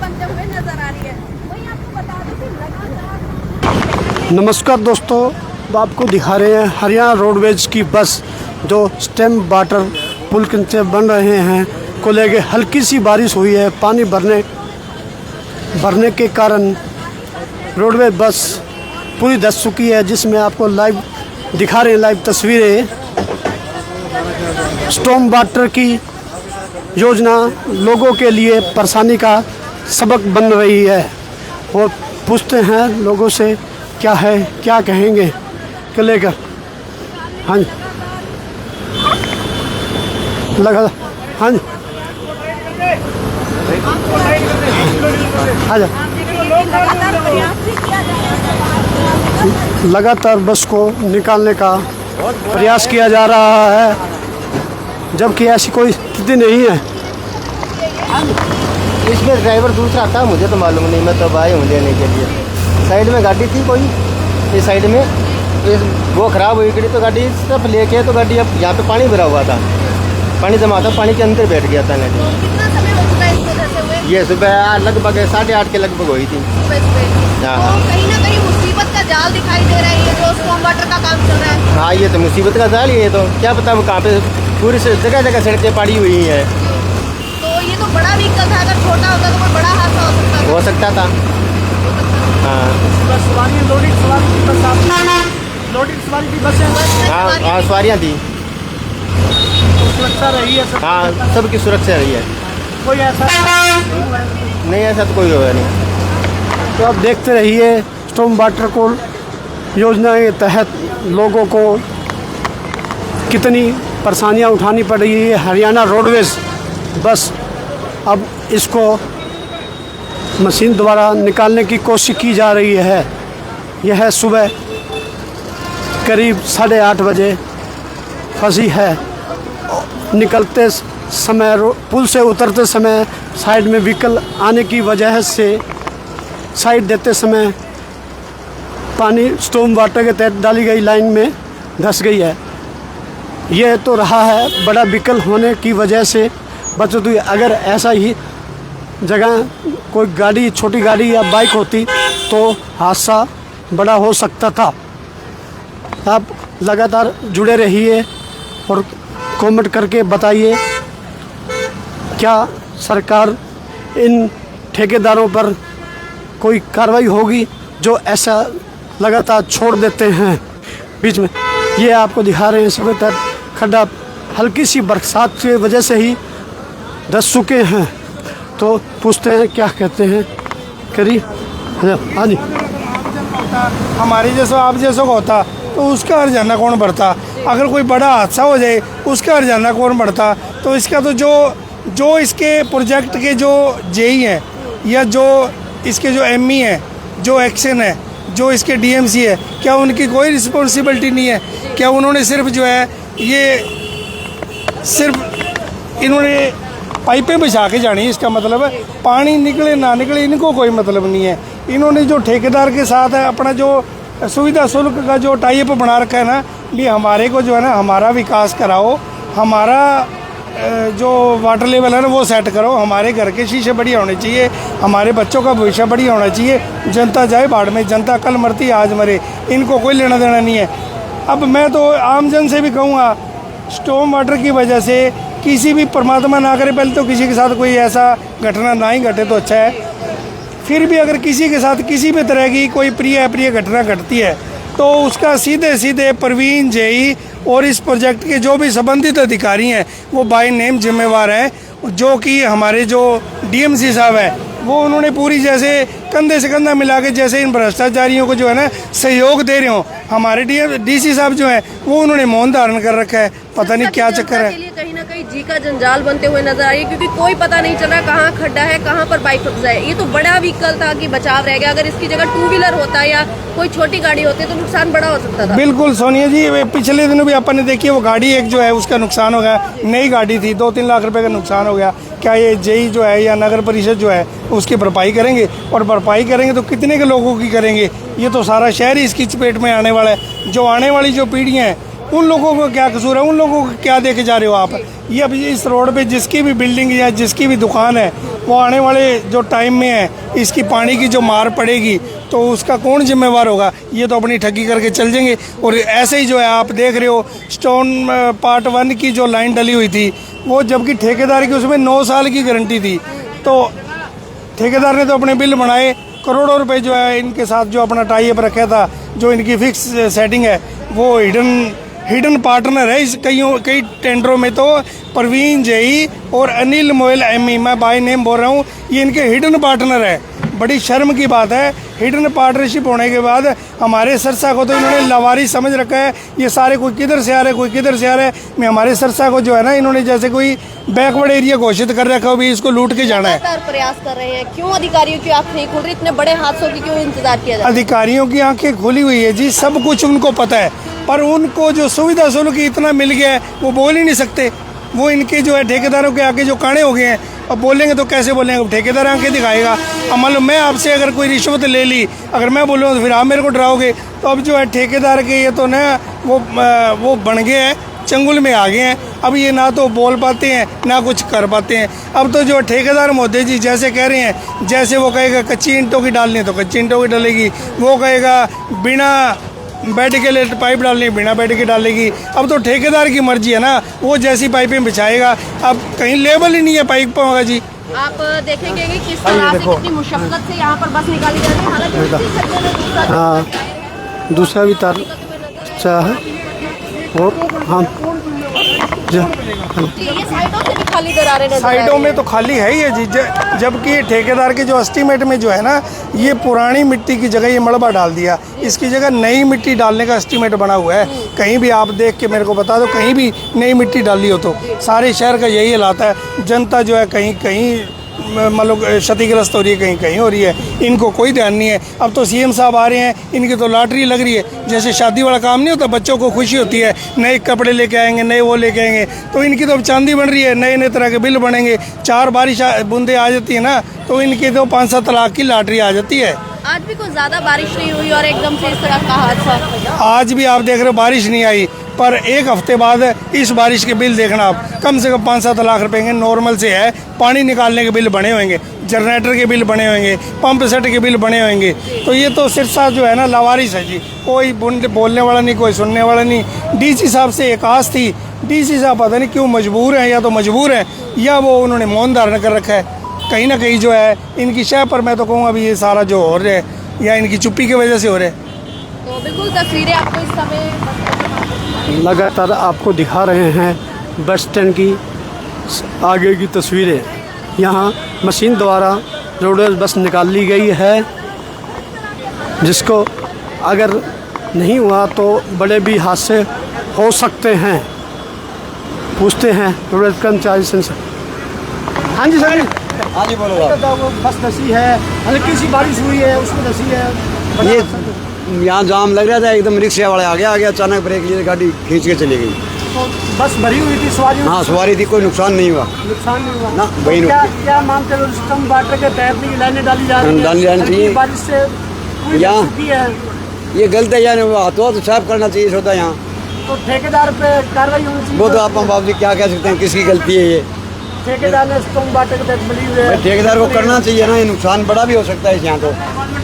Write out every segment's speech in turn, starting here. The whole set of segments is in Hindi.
बनते हुए नजर आ रही है। वहीं आपको बता दें कि लगातार। इसमें ड्राइवर दूसरा था, मुझे तो मालूम नहीं, मैं तब आया हूँ लेने के लिए। साइड में गाड़ी थी कोई, इस साइड में वो ख़राब हुई गाड़ी, तो गाड़ी इस तरफ लेके तो गाड़ी अब यहाँ पे पानी भरा हुआ था, पानी जमा था, पानी के अंदर बैठ गया था गाड़ी। कितना समय हो चुका है इसको धंसे हुए? ये सुबह लगभग 8:30 के लगभग हुई थी। तो कहीं ना कहीं मुसीबत का जाल दिखाई दे रहा है ये जो स्टॉर्म वाटर का काम चल रहा है। हाँ, ये तो मुसीबत का जाल ही है, तो क्या पता वो कहाँ पे पूरी से जगह जगह सड़कें पड़ी हुई हैं। तो ये तो बड़ा व्हीकल था, अगर छोटा होता तो कोई बड़ा हादसा हो सकता था। हाँ, हाँ, सवारियाँ थी। सुरक्षा रही है सब? हाँ, सबकी सुरक्षा रही है। कोई ऐसा नहीं, ऐसा तो कोई होगा नहीं। तो आप देखते रहिए स्टॉर्म वाटर को योजना के तहत लोगों को कितनी परेशानियां उठानी पड़ रही है। हरियाणा रोडवेज बस अब इसको मशीन द्वारा निकालने की कोशिश की जा रही है। यह सुबह करीब 8:30 बजे फंसी है। निकलते समय पुल से उतरते समय साइड में व्हीकल आने की वजह से साइड देते समय पानी स्टॉर्म वाटर के तहत डाली गई लाइन में धंस गई है। यह तो रहा है बड़ा व्हीकल होने की वजह से बचत हुई। अगर ऐसा ही जगह कोई गाड़ी, छोटी गाड़ी या बाइक होती तो हादसा बड़ा हो सकता था। आप लगातार जुड़े रहिए और कमेंट करके बताइए क्या सरकार इन ठेकेदारों पर कोई कार्रवाई होगी जो ऐसा लगातार छोड़ देते हैं बीच में। ये आपको दिखा रहे हैं सुबह तक खड्डा हल्की सी बरसात की वजह से ही धंस चुके हैं। तो पूछते हैं क्या कहते हैं करिए। हाँ जी, हमारे जैसा आप जैसा को होता तो उसका हर्जाना कौन भरता? अगर कोई बड़ा हादसा हो जाए उसका हर्जाना कौन भरता? तो इसका तो जो इसके प्रोजेक्ट के जो जेई हैं या जो इसके जो एमई हैं, जो एक्शन है, जो इसके डीएमसी है, क्या उनकी कोई रिस्पॉन्सिबिलिटी नहीं है? क्या उन्होंने सिर्फ जो है ये सिर्फ इन्होंने पाइपें बिछा के जानी है? इसका मतलब है पानी निकले ना निकले इनको कोई मतलब नहीं है। इन्होंने जो ठेकेदार के साथ है अपना जो सुविधा शुल्क का जो टाइप बना रखा है ना, भी हमारे को जो है ना हमारा विकास कराओ, हमारा जो वाटर लेवल है ना वो सेट करो, हमारे घर के शीशे बढ़िया होने चाहिए, हमारे बच्चों का भविष्य बढ़िया होना चाहिए। जनता जाए बाढ़ में, जनता कल मरती आज मरे, इनको कोई लेना देना नहीं है। अब मैं तो आम जन से भी कहूँगा, स्टॉर्म वाटर की वजह से किसी भी, परमात्मा ना करे पहले तो किसी के साथ कोई ऐसा घटना ना ही घटे तो अच्छा है। फिर भी अगर किसी के साथ किसी भी तरह की कोई प्रिय अप्रिय घटना घटती है तो उसका सीधे सीधे प्रवीण जेई और इस प्रोजेक्ट के जो भी संबंधित अधिकारी हैं वो बाय नेम जिम्मेवार हैं। जो कि हमारे जो डीएमसी साहब है वो उन्होंने पूरी जैसे कंधे से कंधा मिला के जैसे इन भ्रष्टाचारियों को जो है ना सहयोग दे रहे हो। हमारे डीसी साहब जो है वो उन्होंने मौन धारण कर रखा है, पता नहीं क्या चक्कर है। कहीं ना कहीं जी का जंजाल बनते हुए नजर आ रही है, क्योंकि कोई पता नहीं चल रहा कहाँ खड्डा है, कहाँ पर बाइक फंस जाए। ये तो बड़ा व्हीकल था कि बचाव रह गया, अगर इसकी जगह 2 व्हीलर होता या कोई छोटी गाड़ी होती तो नुकसान बड़ा हो सकता था। बिल्कुल सोनिया जी, पिछले दिनों भी अपन ने देखी वो गाड़ी एक जो है उसका नुकसान हो गया, नई गाड़ी थी, 2-3 लाख रुपए का नुकसान हो गया। क्या ये जेई जो है या नगर परिषद जो है उसकी भरपाई करेंगे? और भरपाई करेंगे तो कितने के लोगों की करेंगे? ये तो सारा शहर ही इसकी चपेट में आने वाला है। जो आने वाली जो पीढ़ियाँ हैं उन लोगों को क्या कसूर है, उन लोगों को क्या दे के जा रहे हो आप। ये अब इस रोड पे जिसकी भी बिल्डिंग या जिसकी भी दुकान है, वो आने वाले जो टाइम में है इसकी पानी की जो मार पड़ेगी तो उसका कौन जिम्मेवार होगा। ये तो अपनी ठगी करके चल जाएंगे। और ऐसे ही जो है आप देख रहे हो स्टोन पार्ट 1 की जो लाइन डली हुई थी, वो जबकि ठेकेदार की उसमें 9 साल की गारंटी थी, तो ठेकेदार ने तो अपने बिल बनाए, करोड़ों रुपए जो है इनके साथ जो अपना टाई अप रखा था, जो इनकी फिक्स सेटिंग है, वो हिडन पार्टनर है इस कई टेंडरों में। तो परवीन जई और अनिल मोयल एमी, मैं बाय नेम बोल रहा हूँ, ये इनके हिडन पार्टनर है। बड़ी शर्म की बात है, हिडन पार्टनरशिप होने के बाद हमारे सरसा को तो इन्होंने लावारी समझ रखा है। ये सारे कोई किधर से आ रहे, कोई किधर से आ रहे हैं। मैं हमारे सरसा को जो है ना, इन्होंने जैसे कोई बैकवर्ड एरिया घोषित कर रखा हो, भी इसको लूट के जाना है। लगातार प्रयास कर रहे हैं, क्यों अधिकारियों की आंख नहीं खुल रही? इतने बड़े हादसों की क्यों इंतजार किया जाता है? अधिकारियों की आंखें खुली हुई है जी, सब कुछ उनको पता है, पर उनको जो सुविधा सुलूक इतना मिल गया है वो बोल ही नहीं सकते। वो इनके जो है ठेकेदारों के आगे जो काने हो गए हैं, अब बोलेंगे तो कैसे बोलेंगे, ठेकेदार आंखें दिखाएगा। अब मान लो मैं आपसे अगर कोई रिश्वत ले ली, अगर मैं बोलूँ तो फिर आप मेरे को डराओगे। तो अब जो है ठेकेदार के ये तो ना वो बन गए हैं, चंगुल में आ गए हैं। अब ये ना तो बोल पाते हैं ना कुछ कर पाते हैं। अब तो जो ठेकेदार मोदी जी जैसे कह रहे हैं, जैसे वो कहेगा कच्ची ईंटों की डालनी है तो कच्ची ईंटों की डालेगी, वो कहेगा बिना बेड के लिए पाइप डालनी बिना बेड की डालेगी। अब तो ठेकेदार की मर्जी है ना, वो जैसी पाइपें बिछाएगा। अब कहीं लेवल ही नहीं है पाइप होगा जी। आप देखेंगे कि किस तरह से कितनी मुशक्कत से यहाँ पर बस निकाली जा रही है। हालांकि हाँ, दूसरा भी तार अच्छा है। और हाँ ये साइडों से भी खाली दरारें नजर आ रही साइडों में हैं। तो खाली है ही है जी, जबकि ठेकेदार के जो एस्टीमेट में जो है ना, ये पुरानी मिट्टी की जगह ये मलबा डाल दिया, इसकी जगह नई मिट्टी डालने का एस्टीमेट बना हुआ है। कहीं भी आप देख के मेरे को बता दो, कहीं भी नई मिट्टी डाली हो तो। सारे शहर का यही हालात है, जनता जो है कहीं कहीं मतलब क्षतिग्रस्त हो रही है, कहीं कहीं हो रही है, इनको कोई ध्यान नहीं है। अब तो सीएम साहब आ रहे हैं, इनकी तो लॉटरी लग रही है। जैसे शादी वाला काम नहीं होता, बच्चों को खुशी होती है, नए कपड़े लेके आएंगे, नए वो लेके आएंगे, तो इनकी तो अब चांदी बन रही है, नए नए तरह के बिल बनेंगे। 4 बारिश बूंदे आ जाती है ना, तो इनकी तो 5-7 लाख की लॉटरी आ जाती है। आज भी कुछ ज्यादा बारिश नहीं हुई और एकदम से इस तरह का हादसा। आज भी आप देख रहे हो बारिश नहीं आई, पर एक हफ्ते बाद इस बारिश के बिल देखना आप, कम से कम 5-7 लाख रुपए के नॉर्मल से है। पानी निकालने के बिल बने होंगे, जनरेटर के बिल बने होंगे, पंप सेट के बिल बने होंगे। तो ये तो सिरसा जो है ना लावारिस है जी, कोई बोलने वाला नहीं, कोई सुनने वाला नहीं। डीसी साहब से एक आस थी, डीसी साहब पता नहीं क्यों मजबूर हैं, या तो मजबूर हैं या वो उन्होंने मौन धारण कर रखा है। कहीं ना कहीं जो है इनकी शय पर मैं तो कहूँगा अभी ये सारा जो हो रहा है या इनकी चुप्पी की वजह से हो रहा है। तो बिल्कुल तस्वीरें आपको इस समय लगातार आपको दिखा रहे हैं बस स्टैंड की आगे की तस्वीरें। यहाँ मशीन द्वारा रोडवेज बस निकाल ली गई है, जिसको अगर नहीं हुआ तो बड़े भी हादसे हो सकते हैं। पूछते हैं रोडवेज कर्मचारी से। हाँ जी सर। हाँ जी बोलो। बस धसी है, हल्की सी बारिश हुई है उसमें धसी है। ये यहाँ जाम लग रहा था, एकदम रिक्शा वाले आ गया अचानक ब्रेक लिए, गाड़ी खींच के चली गई। तो बस भरी हुई थी सवारी? हाँ सवारी थी, कोई नुकसान नहीं हुआ। नुकसान नहीं हुआ ना, तो वही क्या मानते हो, स्टम वाटर के तहत नहीं लाइनें डाली जा रही हैं? डाली जानी चाहिए। बारिश से पूरी यहाँ- लग चुकी है, ये गलत है यानी, हाथों तो साफ करना चाहिए होता यहाँ। तो ठेकेदार पे कार्रवाई होनी चाहिए। वो तो आप बाबू जी क्या कह सकते हैं, किसकी गलती है ये। ठेकेदार ने स्टम वाटर के तहत बनी हुई है, ठेकेदार को करना चाहिए ना, ये नुकसान बड़ा भी हो सकता है यहाँ। तो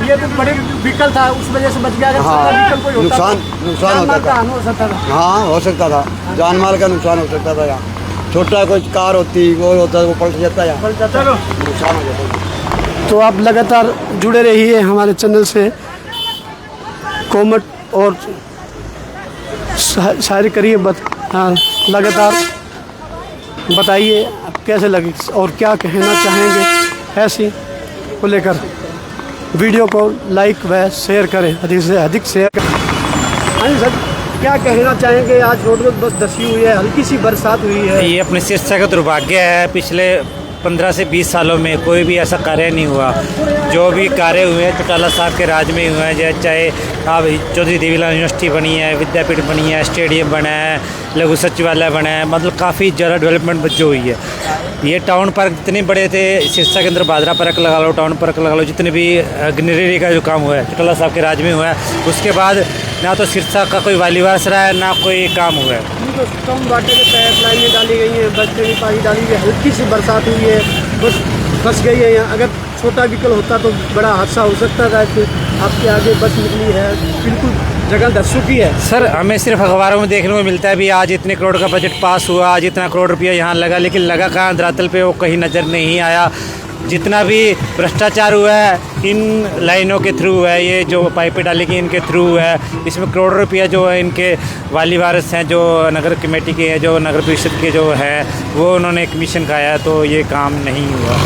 ये तो बड़े व्हीकल था, उस वजह से बच गया। अगर हाँ, छोटा व्हीकल कोई होता नुकसान जान होता माल का था। हानि हो सकता था। हाँ हो सकता था, जान माल का नुकसान हो सकता था यहाँ। छोटा कोई कार होती वो होता वो पलट जाता है यहाँ, चलो नुकसान हो जाता। तो आप लगातार जुड़े रहिए हमारे चैनल से, कमेंट और शायरी करिए। हाँ, लगातार बताइए आप कैसे लगी और क्या कहना चाहेंगे ऐसी को लेकर। वीडियो को लाइक व शेयर करें, अधिक से अधिक शेयर करें। हाँ जी सर, क्या कहना चाहेंगे? आज रोड में बस धसी हुई है, हल्की सी बरसात हुई है। ये अपने सिरसा का दुर्भाग्य है, पिछले 15 से 20 सालों में कोई भी ऐसा कार्य नहीं हुआ। जो भी कार्य हुए हैं चौटाला साहब के राज में हुए हैं, चाहे आप चौधरी देवीलाल यूनिवर्सिटी बनी है, विद्यापीठ बनी है, स्टेडियम बना है, लघु सचिवालय बना है, मतलब काफ़ी ज़्यादा डेवलपमेंट जो हुई है। ये टाउन पार्क जितने बड़े थे, सिरसा के अंदर बाजरा पार्क लगा लो, टाउन पार्क लगा लो, जितने भी ग्रीनरी का जो काम हुआ है चौटाला साहब के राज में हुआ है। उसके बाद ना तो सिरसा का कोई वाली वारस रहा है, ना कोई काम हुआ है। तो स्टॉर्म वाटर के तहत लाइनें डाली गई हैं, बचने की पानी डाली हुई है, हल्की सी बरसात हुई है, बस फंस गई है यहाँ। अगर छोटा व्हीकल होता तो बड़ा हादसा हो सकता था कि आपके आगे बस निकली है, बिल्कुल जगह धस चुकी है। सर हमें सिर्फ अखबारों में देखने को मिलता है भी आज इतने करोड़ का बजट पास हुआ, आज इतना करोड़ रुपया यहाँ लगा, लेकिन लगा कहाँ धरातल पे वो कहीं नज़र नहीं आया। जितना भी भ्रष्टाचार हुआ है इन लाइनों के थ्रू है, ये जो पाइपें डाली गई इनके थ्रू है। इसमें करोड़ रुपया जो है इनके वाली वारिस हैं, जो नगर कमेटी के हैं, जो नगर परिषद के जो है, वो उन्होंने कमीशन खाया, तो ये काम नहीं हुआ।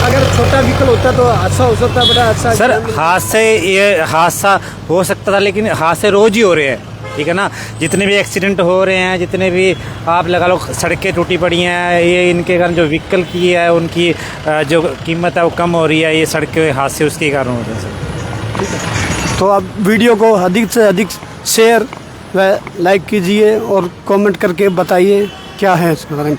अगर छोटा व्हीकल होता तो हादसा हो सकता, बड़ा हादसा। सर हादसा हो सकता था, लेकिन हादसे रोज़ ही हो रहे हैं, ठीक है ना। जितने भी एक्सीडेंट हो रहे हैं, जितने भी आप लगा लो सड़कें टूटी पड़ी हैं, ये इनके कारण जो व्हीकल की है उनकी जो कीमत है वो कम हो रही है, ये सड़क के हादसे उसके कारण हो रहे हैं सर। तो आप वीडियो को अधिक से अधिक शेयर व लाइक कीजिए और कमेंट करके बताइए क्या है इसके बारे में।